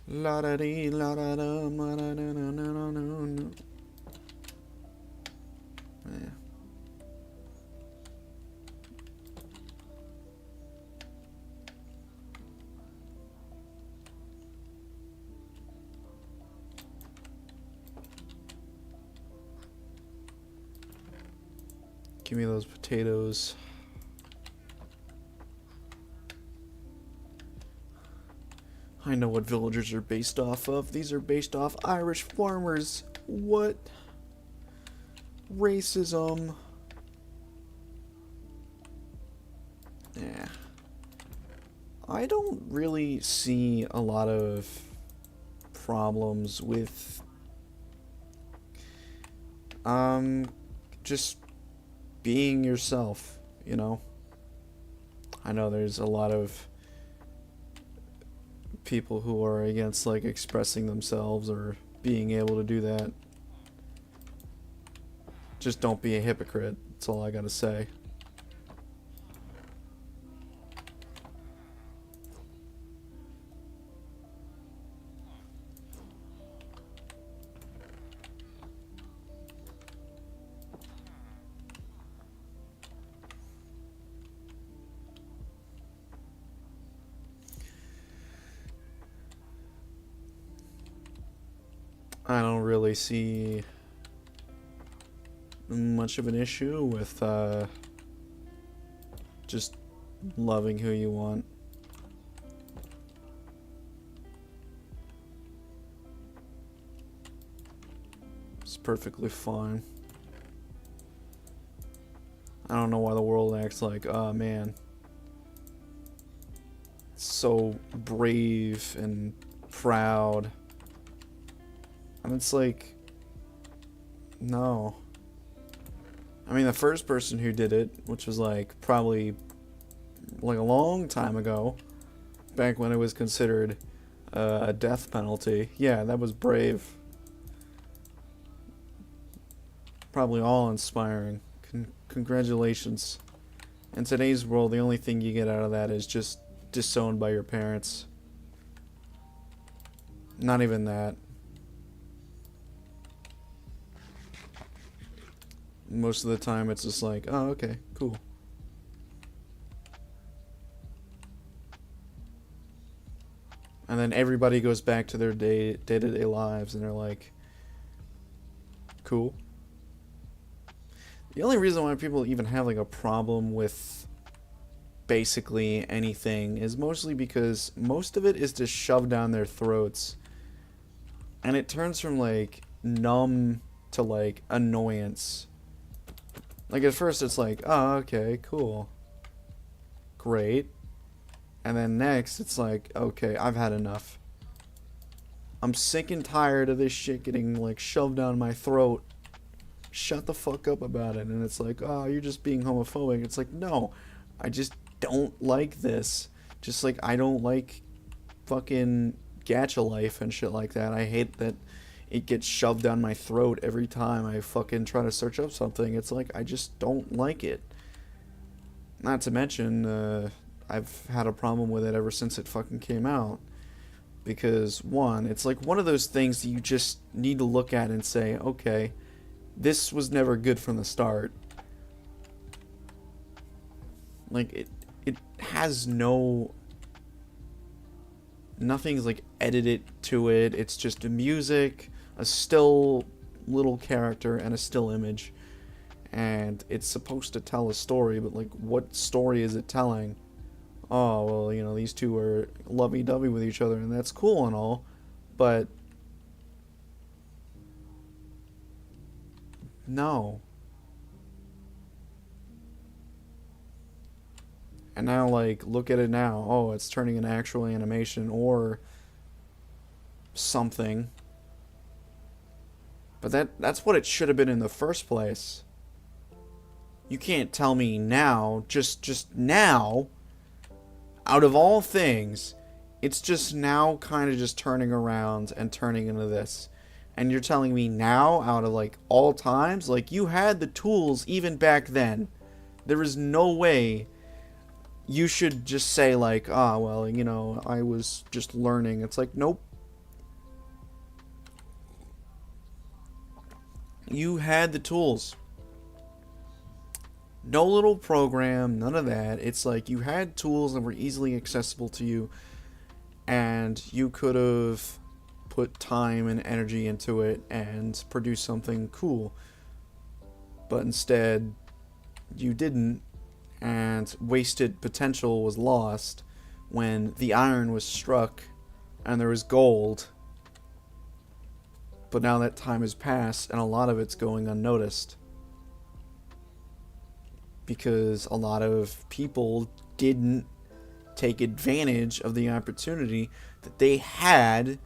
[SPEAKER 1] La da dee la da da ma da da da da da da. Yeah. Give me those potatoes. I know what villagers are based off of. These are based off Irish farmers. What? Racism. Yeah. I don't really see a lot of problems with just being yourself, you know? I know there's a lot of people who are against like expressing themselves or being able to do that. Just don't be a hypocrite. That's all I gotta say. I don't really see much of an issue with just loving who you want. It's perfectly fine. I don't know why the world acts like, oh man, it's so brave and proud. And it's like, no. I mean, the first person who did it, which was like probably like a long time ago, back when it was considered a death penalty, yeah, that was brave. Probably awe-inspiring. Congratulations. In today's world, the only thing you get out of that is just disowned by your parents. Not even that. Most of the time, it's just like, oh, okay, cool. And then everybody goes back to their day-to-day lives, and they're like, cool. The only reason why people even have like a problem with basically anything is mostly because most of it is just shoved down their throats. And it turns from like numb to like annoyance. Like at first it's like, oh, okay, cool. Great. And then next it's like, okay, I've had enough. I'm sick and tired of this shit getting like shoved down my throat. Shut the fuck up about it. And it's like, oh, you're just being homophobic. It's like, no, I just don't like this. Just like I don't like fucking gacha life and shit like that. I hate that it gets shoved down my throat every time I fucking try to search up something. It's like, I just don't like it. Not to mention, I've had a problem with it ever since it fucking came out. Because, one, it's like one of those things that you just need to look at and say, okay, this was never good from the start. Like, it has nothing's like edited to it. It's just a music, a still little character, and a still image. And it's supposed to tell a story, but like, what story is it telling? Oh, well, you know, these two are lovey-dovey with each other, and that's cool and all, but no. And now, like, look at it now. Oh, it's turning into actual animation or something. But that's what it should have been in the first place. You can't tell me now, just now, out of all things, it's just now kind of just turning around and turning into this. And you're telling me now, out of like all times, like you had the tools even back then. There is no way you should just say like, ah, well, you know, I was just learning. It's like, nope. You had the tools. No little program, none of that. It's like you had tools that were easily accessible to you, and you could have put time and energy into it and produce something cool. But instead, you didn't, and wasted potential was lost when the iron was struck and there was gold. But now that time has passed and a lot of it's going unnoticed. Because a lot of people didn't take advantage of the opportunity that they had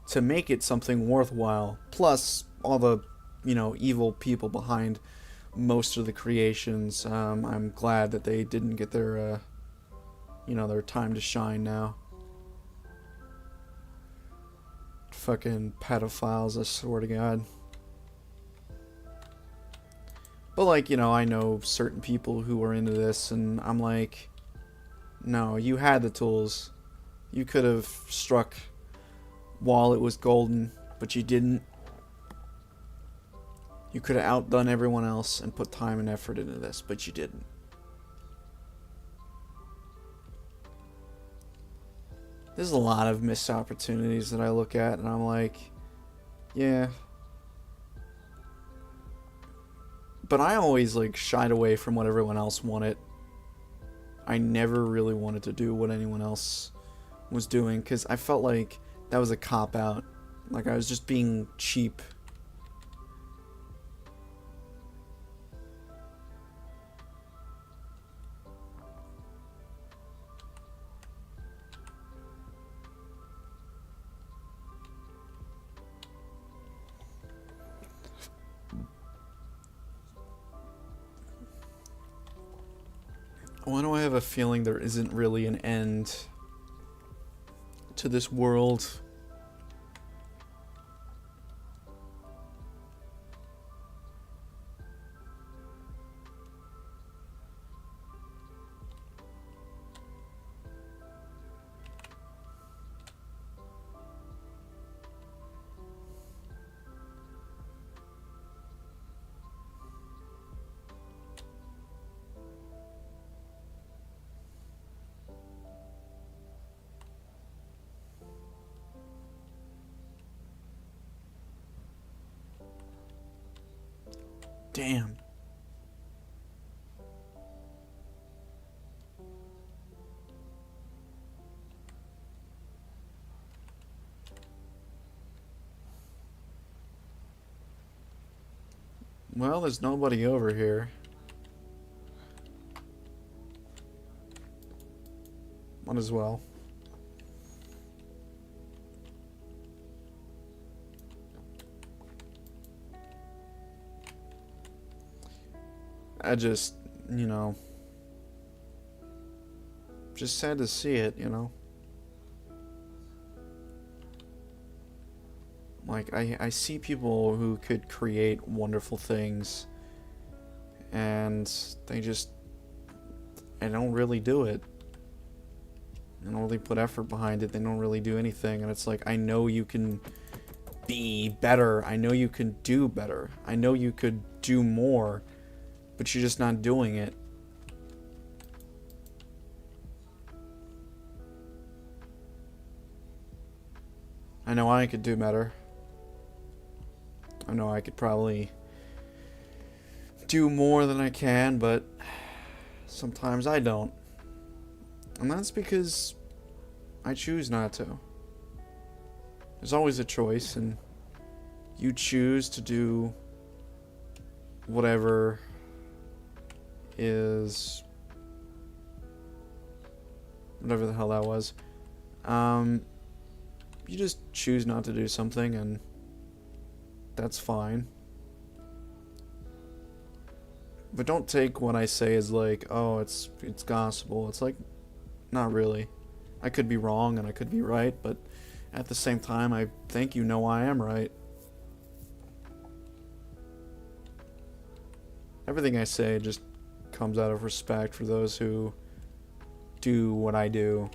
[SPEAKER 1] to make it something worthwhile. Plus, all the, you know, evil people behind most of the creations. I'm glad that they didn't get their, you know, their time to shine now. Fucking pedophiles, I swear to God. But, like, you know, I know certain people who are into this, and I'm like, no, you had the tools. You could have struck while it was golden, but you didn't. You could have outdone everyone else and put time and effort into this, but you didn't. There's a lot of missed opportunities that I look at, and I'm like, Yeah. But I always, like, shied away from what everyone else wanted. I never really wanted to do what anyone else was doing, because I felt like that was a cop-out. Like, I was just being cheap. Why do I have a feeling there isn't really an end to this world? Damn. Well, there's nobody over here. Might as well. I just, you know, just sad to see it, you know. Like, I see people who could create wonderful things, and they don't really do it. They don't really put effort behind it. They don't really do anything, and it's like, I know you can be better. I know you can do better. I know you could do more, but you're just not doing it. I know I could do better. I know I could probably do more than I can, but sometimes I don't. And that's because I choose not to. There's always a choice, and you choose to do whatever is... whatever the hell that was. You just choose not to do something, and that's fine. But don't take what I say as like, oh, it's gospel. It's like, not really. I could be wrong and I could be right, but at the same time, I think you know I am right. Everything I say just comes out of respect for those who do what I do.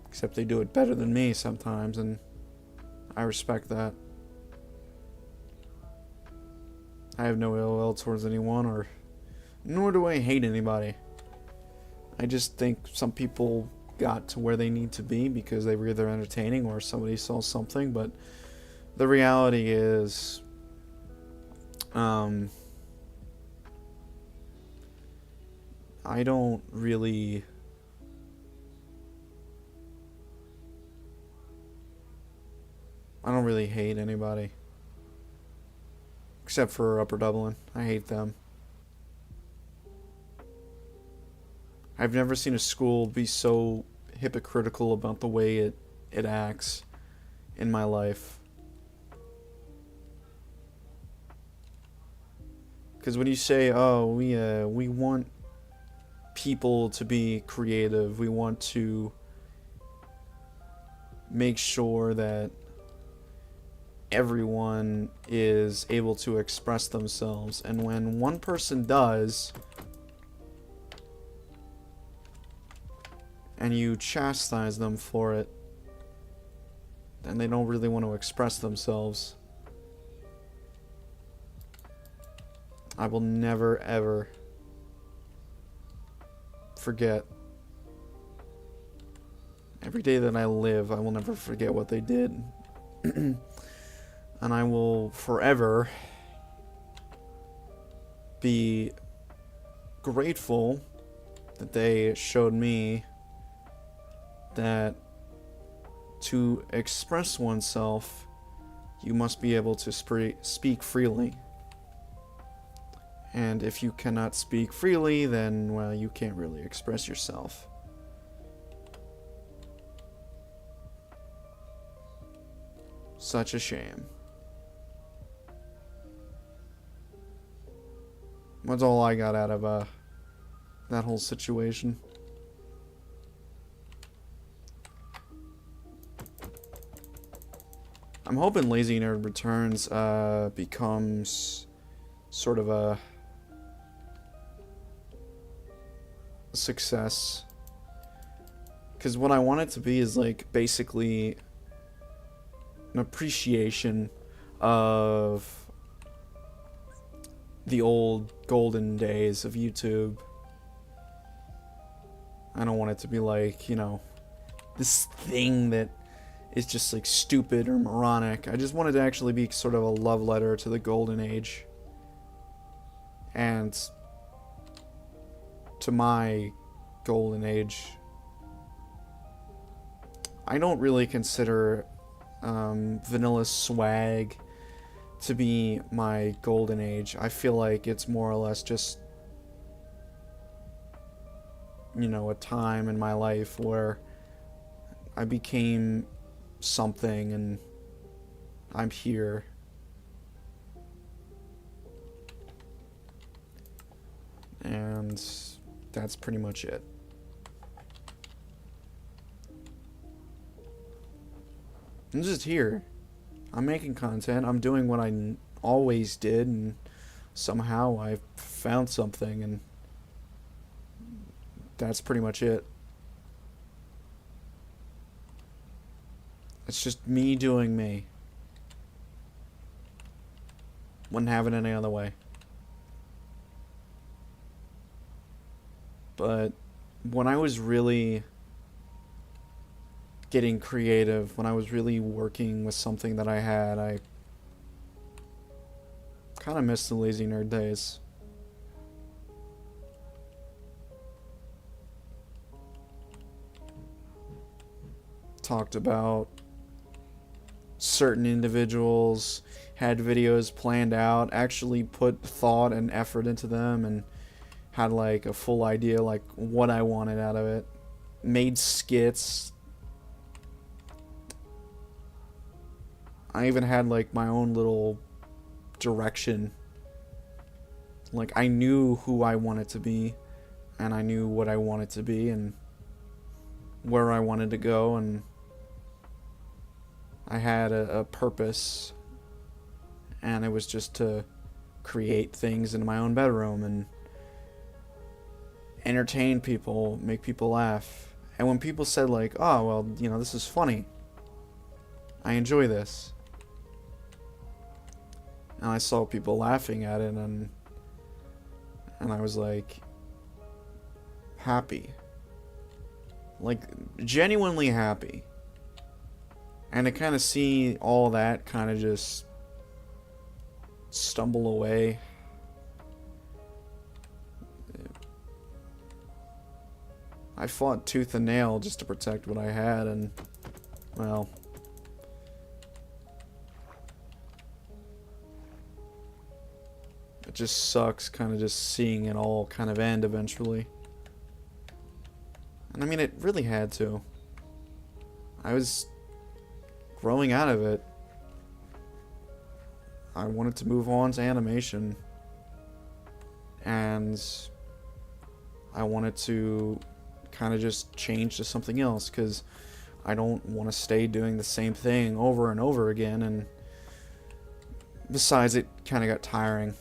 [SPEAKER 1] Except they do it better than me sometimes, and I respect that. I have no ill will towards anyone, nor do I hate anybody. I just think some people got to where they need to be because they were either entertaining or somebody saw something, but the reality is, I don't really... hate anybody. Except for Upper Dublin. I hate them. I've never seen a school be so hypocritical about the way it acts in my life. Because when you say, oh, we want people to be creative, we want to make sure that everyone is able to express themselves, and when one person does, and you chastise them for it, then they don't really want to express themselves. I will never ever forget. Every day that I live, I will never forget what they did And I will forever be grateful that they showed me that to express oneself, you must be able to speak freely. And if you cannot speak freely, then, well, you can't really express yourself. Such a shame. That's all I got out of that whole situation. I'm hoping Lazy Nerd Returns becomes sort of a success. Because what I want it to be is like basically an appreciation of the old golden days of YouTube. I don't want it to be like, you know, this thing that is just like stupid or moronic. I just want it to actually be sort of a love letter to the golden age. And to my golden age. I don't really consider Vanilla Swag to be my golden age. I feel like it's more or less just, you know, a time in my life where I became something and I'm here. And that's pretty much it. I'm just here. I'm making content. I'm doing what I always did, and somehow I found something, and that's pretty much it. It's just me doing me. Wouldn't have it any other way. But when I was really getting creative, when I was really working with something that I had, I kind of missed the Lazy Nerd days. Talked about certain individuals, had videos planned out, actually put thought and effort into them, and had like a full idea like what I wanted out of it. Made skits. I even had like my own little direction. Like I knew who I wanted to be, and I knew what I wanted to be and where I wanted to go, and I had a purpose, and it was just to create things in my own bedroom and entertain people, make people laugh. And when people said like, oh, well, you know, this is funny, I enjoy this, and I saw people laughing at it, and I was like happy, like genuinely happy. And to kind of see all that kind of just stumble away, I fought tooth and nail just to protect what I had, and, well, it just sucks kind of just seeing it all kind of end eventually. And I mean, it really had to. I was growing out of it. I wanted to move on to animation, and I wanted to kind of just change to something else, because I don't want to stay doing the same thing over and over again, and besides, it kind of got tiring.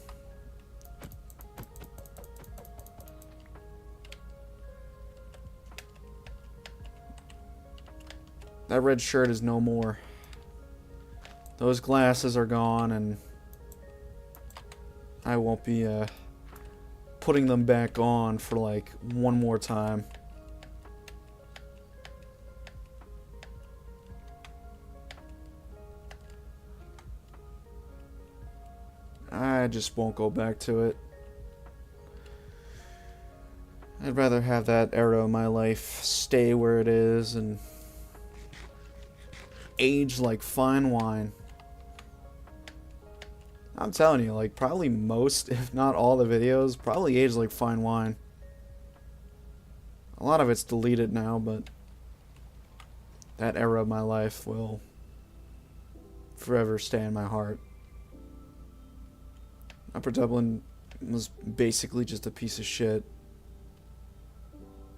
[SPEAKER 1] That red shirt is no more. Those glasses are gone, and I won't be putting them back on for like one more time. I just won't go back to it. I'd rather have that era of my life stay where it is and age like fine wine. I'm telling you, like, probably most, if not all the videos, probably age like fine wine. A lot of it's deleted now, but that era of my life will forever stay in my heart. Upper Dublin was basically just a piece of shit.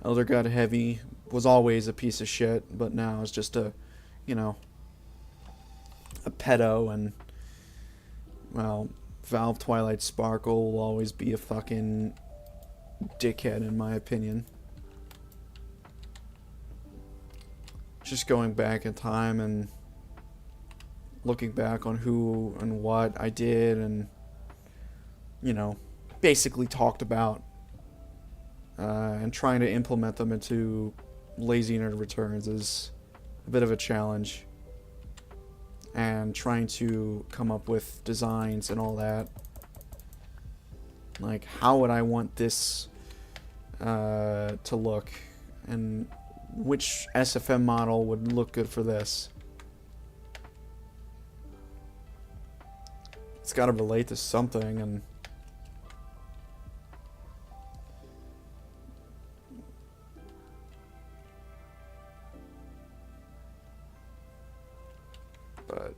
[SPEAKER 1] Elder God Heavy was always a piece of shit, but now it's just a, you know, a pedo, and, well, Valve Twilight Sparkle will always be a fucking dickhead in my opinion. Just going back in time and looking back on who and what I did and, you know, basically talked about, and trying to implement them into Lazy Nerd Returns is a bit of a challenge. And trying to come up with designs and all that. Like, how would I want this to look? And which SFM model would look good for this? It's got to relate to something, and but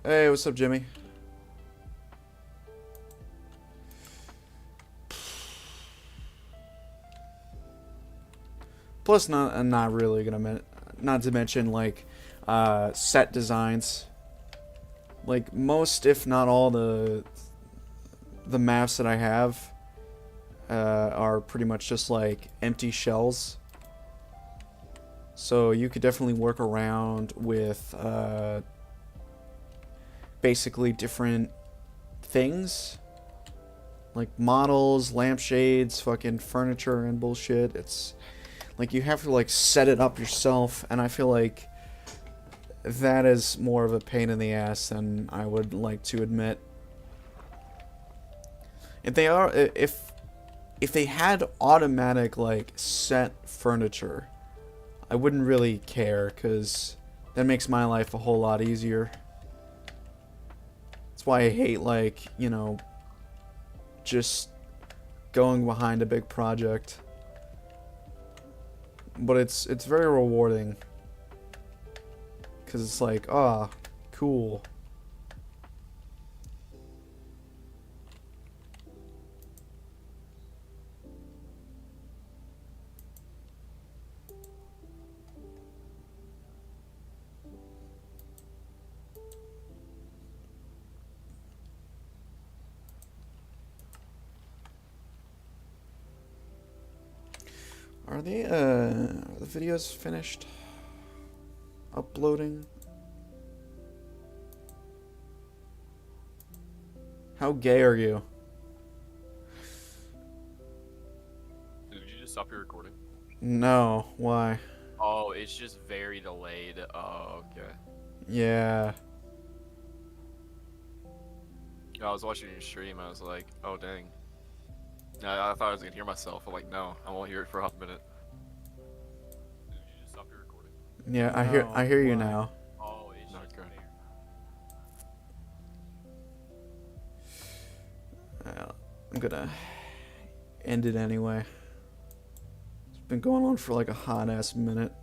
[SPEAKER 1] hey, what's up, Jimmy? Plus, not really gonna not to mention like set designs. Like most, if not all, the maps that I have are pretty much just like empty shells. So you could definitely work around with basically different things. Like models, lampshades, fucking furniture and bullshit. It's like you have to like set it up yourself, and I feel like that is more of a pain in the ass than I would like to admit. If they had automatic like set furniture, I wouldn't really care, because that makes my life a whole lot easier. That's why I hate, like, you know, just going behind a big project. But it's very rewarding, because it's like, ah, cool. Are the videos finished uploading? How gay are you?
[SPEAKER 5] Did you just stop your recording?
[SPEAKER 1] No, why?
[SPEAKER 5] Oh, it's just very delayed. Oh, okay.
[SPEAKER 1] Yeah.
[SPEAKER 5] I was watching your stream. I was like, oh, dang. I thought I was gonna hear myself. I'm like, no, I won't hear it for a hot minute. Did you just stop your recording?
[SPEAKER 1] Yeah, No, I hear you why? now.
[SPEAKER 5] Oh, it's just okay.
[SPEAKER 1] I'm gonna end it anyway. It's been going on for like a hot ass minute.